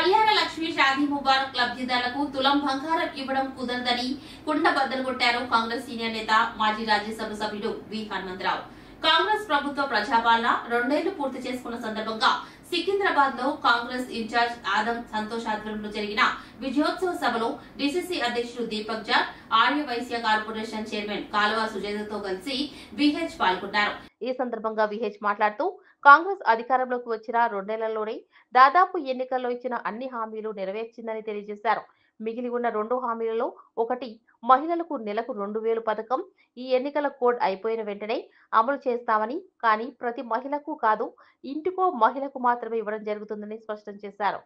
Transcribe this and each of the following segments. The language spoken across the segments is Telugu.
కళ్యాణ లక్ష్మి షాదీ ముబారక్ లబ్ధిదారులకు తులం బంగారం ఇవ్వడం కుదరదని కుండ బద్దలు కొట్టారు కాంగ్రెస్ సీనియర్ నేత మాజీ రాజ్యసభ సభ్యుడు వి హనుమంతరావు. కాంగ్రెస్ ప్రభుత్వ ప్రజాపాలన 2 ఏళ్లు పూర్తి చేసుకున్న సందర్భంగా సికింద్రాబాద్ లో కాంగ్రెస్ ఇన్ఛార్జ్ ఆదం సంతోష్ ఆధ్వర్యంలో జరిగిన విజయోత్సవ సభలో డిసిసి అధ్యక్షుడు దీపక్ జాట్, ఆర్య వైశ్య కార్పొరేషన్ చైర్మన్ కాలువ సుజేతతో కలిసి విహెచ్ పాల్గొన్నారు. ఈ సందర్భంగా విహెచ్ మాట్లాడుతూ కాంగ్రెస్ అధికారంలోకి వచ్చిన 2 నెలల్లోనే దాదాపు ఎన్నికల్లో ఇచ్చిన అన్ని హామీలు నెరవేర్చిందని తెలియజేశారు. మిగిలి ఉన్న 2 హామీలలో ఒకటి మహిళలకు నెలకు 2000 పథకం ఈ ఎన్నికల కోడ్ అయిపోయిన వెంటనే అమలు చేస్తామని, కానీ ప్రతి మహిళకు కాదు ఇంటికో మహిళకు మాత్రమే ఇవ్వడం జరుగుతుందని స్పష్టం చేశారు.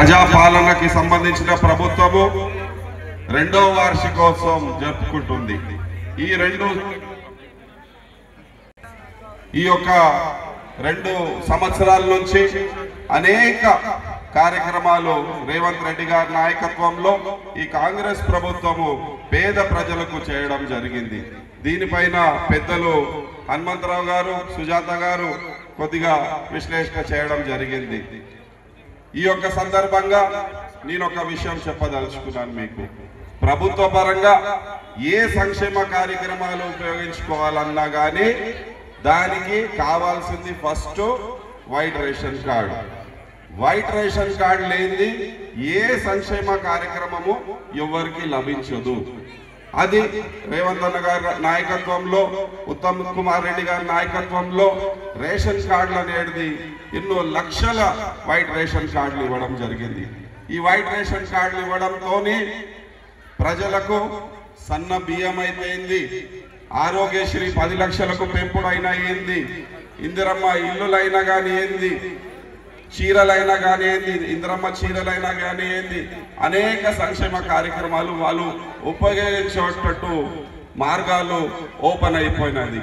ప్రజాపాలనకి సంబంధించిన ప్రభుత్వము 2వ వార్షికోత్సవం జరుపుకుంటుంది. ఈ యొక్క 2 సంవత్సరాల నుంచి అనేక కార్యక్రమాలు రేవంత్ రెడ్డి గారి నాయకత్వంలో ఈ కాంగ్రెస్ ప్రభుత్వము పేద ప్రజలకు చేయడం జరిగింది. దీనిపైన పెద్దలు హనుమంతరావు గారు, సుజాత గారు కొద్దిగా విశ్లేషణ చేయడం జరిగింది. ఈ యొక్క సందర్భంగా నేను ఒక విషయం చెప్పదలుచుకున్నాను మీకు. ప్రభుత్వ పరంగా ఏ సంక్షేమ కార్యక్రమాలు ఉపయోగించుకోవాలన్నా కానీ దానికి కావాల్సింది first white ration card. White ration card లేనిది ఏ సంక్షేమ కార్యక్రమము ఎవరికి లభించదు. అది రేవంత్ అన్న గారి నాయకత్వంలో, ఉత్తమ్ కుమార్ రెడ్డి గారి నాయకత్వంలో రేషన్ కార్డులు అనేది ఎన్నో లక్షల వైట్ రేషన్ కార్డులు ఇవ్వడం జరిగింది. ఈ వైట్ రేషన్ కార్డులు ఇవ్వడంతోనే ప్రజలకు సన్న బియ్యం అయిపోయింది, ఆరోగ్యశ్రీ 10 లక్షలకు పెంపుడైనా ఏంది, ఇందిరమ్మ ఇల్లులైనా కానీ ఏంది, చీరలైనా కానీ ఏంది, ఇందిరమ్మ చీరలైనా కానీ ఏంది, అనేక సంక్షేమ కార్యక్రమాలు వాళ్ళు ఉపయోగించేటట్టు మార్గాలు ఓపెన్ అయిపోయినది.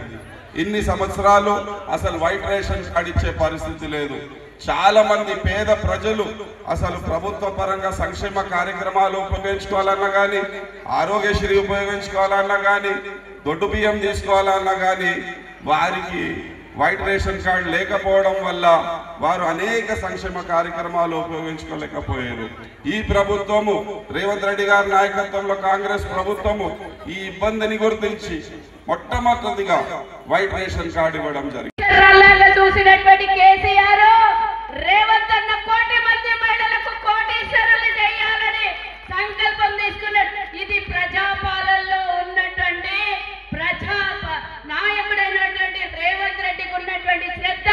ఇన్ని సంవత్సరాలు అసలు వైట్ రేషన్ కార్డు ఇచ్చే పరిస్థితి లేదు. చాలా మంది పేద ప్రజలు అసలు ప్రభుత్వ పరంగా సంక్షేమ కార్యక్రమాలు ఉపయోగించుకోవాలన్నా కానీ, ఆరోగ్యశ్రీ ఉపయోగించుకోవాలన్నా కానీ, దొడ్డు బియ్యం తీసుకోవాలన్నా కానీ వారికి వైట్ రేషన్ కార్డు లేకపోవడం వల్ల వారు అనేక సంక్షేమ కార్యక్రమాలు ఉపయోగించుకోలేకపోయారు. ఈ ప్రభుత్వము రేవంత్ రెడ్డి గారి నాయకత్వంలో కాంగ్రెస్ ప్రభుత్వము ఈ ఇబ్బందిని గుర్తించి మొట్టమొదటిగా వైట్ రేషన్ కార్డు ఇవ్వడం జరిగింది. సంకల్పం తీసుకున్నట్టు ఇది ప్రజాపాలనలో ఉన్నటువంటి నాయకుడైనటువంటి రేవంత్ రెడ్డికి ఉన్నటువంటి శ్రద్ధ,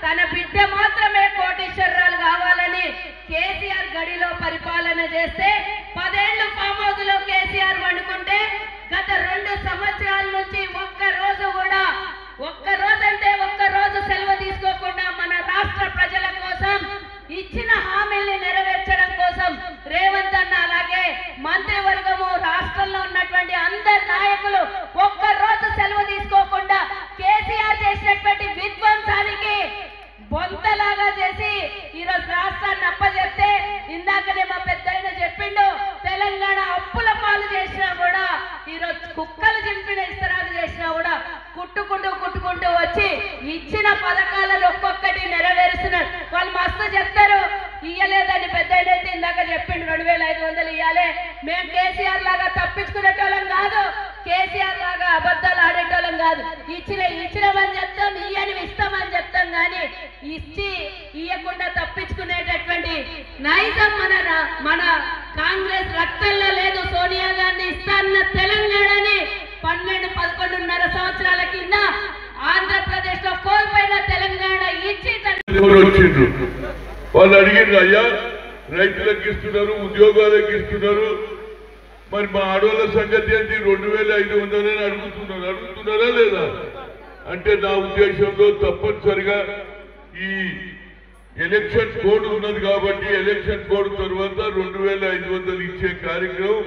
తన బిడ్డ మాత్రమే కోటీశ్వరరాలు కావాలని కేసీఆర్ గడిలో పరిపాలన చేస్తే 10 ఏళ్లు ఫామ్ హౌస్ లో కేసీఆర్ వండుకుంటే గత 2 సంవత్సరాల నుంచి ఒక్క రోజు సెలవు తీసుకోకుండా మన రాష్ట్ర ప్రజల కోసం ఇచ్చిన హామీల్ని నెరవేర్చడం కోసం రేవంత్ అన్న అలాగే మంత్రివర్గము రాష్ట్రంలో ఇచ్చిన పథకాలను ఒక్కొక్కటి నెరవేరుస్తున్నారు. వాళ్ళు మస్తు చెప్తారు, ఇయ్యలేదని పెద్ద అయితే ఇందాక చెప్పిండు 2500 ఇయ్యాలి. మేము కేసీఆర్ లాగా తప్పించుకునేటోళ్ళం కాదు, కేసీఆర్ లాగా అబద్ధాలు ఆడేటోళ్ళం కాదు. ఇచ్చినమని చెప్తాం, ఇయ్యని ఇస్తామని చెప్తాం, కానీ ఇచ్చి ఇయ్యకుండా తప్పించుకునేటటువంటి నైజం మన కాంగ్రెస్ రక్తంలో లేదు. సోనియా గాంధీ ఇస్తాన్న తెలంగాణని 12-11.5 సంవత్సరాల కింద ఆంధ్రప్రదేశ్ లో కోల్పోయిన తెలంగాణ ఇచ్చి వాళ్ళు అడిగిండ్రు, అయ్యా రైతులకు ఇస్తున్నారు, ఉద్యోగాలకు ఇస్తున్నారు, మరి మా ఆడవాళ్ళ సంగతి ఏంటి 2500 అని అడుగుతున్నారా లేదా అంటే, నా ఉద్దేశంలో తప్పనిసరిగా ఈ ఎలక్షన్ కోడ్ ఉన్నది కాబట్టి ఎలక్షన్ కోడ్ తర్వాత 2500 ఇచ్చే కార్యక్రమం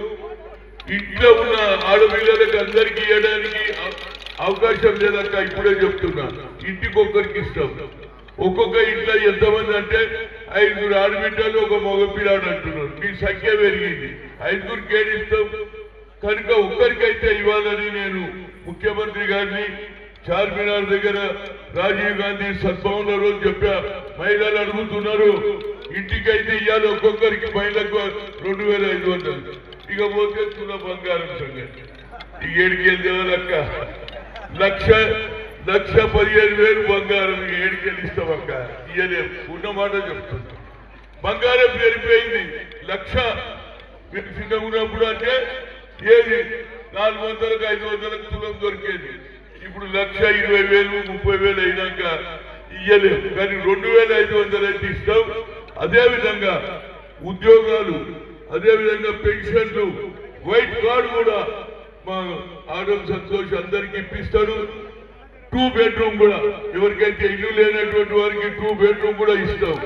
ఇంట్లో ఉన్న ఆడపిల్లలకు అందరికీ ఇవ్వడానికి అవకాశం లేదక్క. ఇప్పుడే చెప్తున్నా, ఇంటికొకరికి ఇస్తాం. ఒక్కొక్క ఇంట్లో ఎంతమంది అంటే 5 ఆడబిడ్డలు 1 మగపిల్లాడు అంటున్నారు. మీ సంఖ్య పెరిగింది, 5 ఏడిస్తాం. కనుక ఒక్కరికైతే ఇవ్వాలని నేను ముఖ్యమంత్రి గారిని చార్మినార్ దగ్గర రాజీవ్ గాంధీ సద్భవన్ రోజు చెప్పా. మహిళలు అడుగుతున్నారు, ఇంటికైతే ఇవ్వాలి ఒక్కొక్కరికి, మహిళకు 2500. ఇక పోతే తుల బంగారం సంగతి ఇక 7 అక్క 1,15,000 బంగారం 7 ఇస్తామక్క. ఇయ్యలేము, ఉన్నమాట చెప్తుంది. బంగారం పెరిగిపోయింది. 1,00,000 మీరు చిన్నగా ఉన్నప్పుడు అంటే ఏది 400కు 500కు తులం దొరికేది. ఇప్పుడు 1,20,000 30,000 అయినాక ఇయ్యలేము, కానీ 2,500 అయితే ఇస్తాం. అదేవిధంగా ఉద్యోగాలు, అదేవిధంగా పెన్షన్లు, వైట్ కార్డు కూడా మా ఆడం సంతోష్ అందరికి ఇప్పిస్తాడు. 2 బెడ్రూమ్ కూడా, ఎవరికైతే ఇల్లు లేనటువంటి వారికి 2 బెడ్రూమ్ కూడా ఇస్తాం.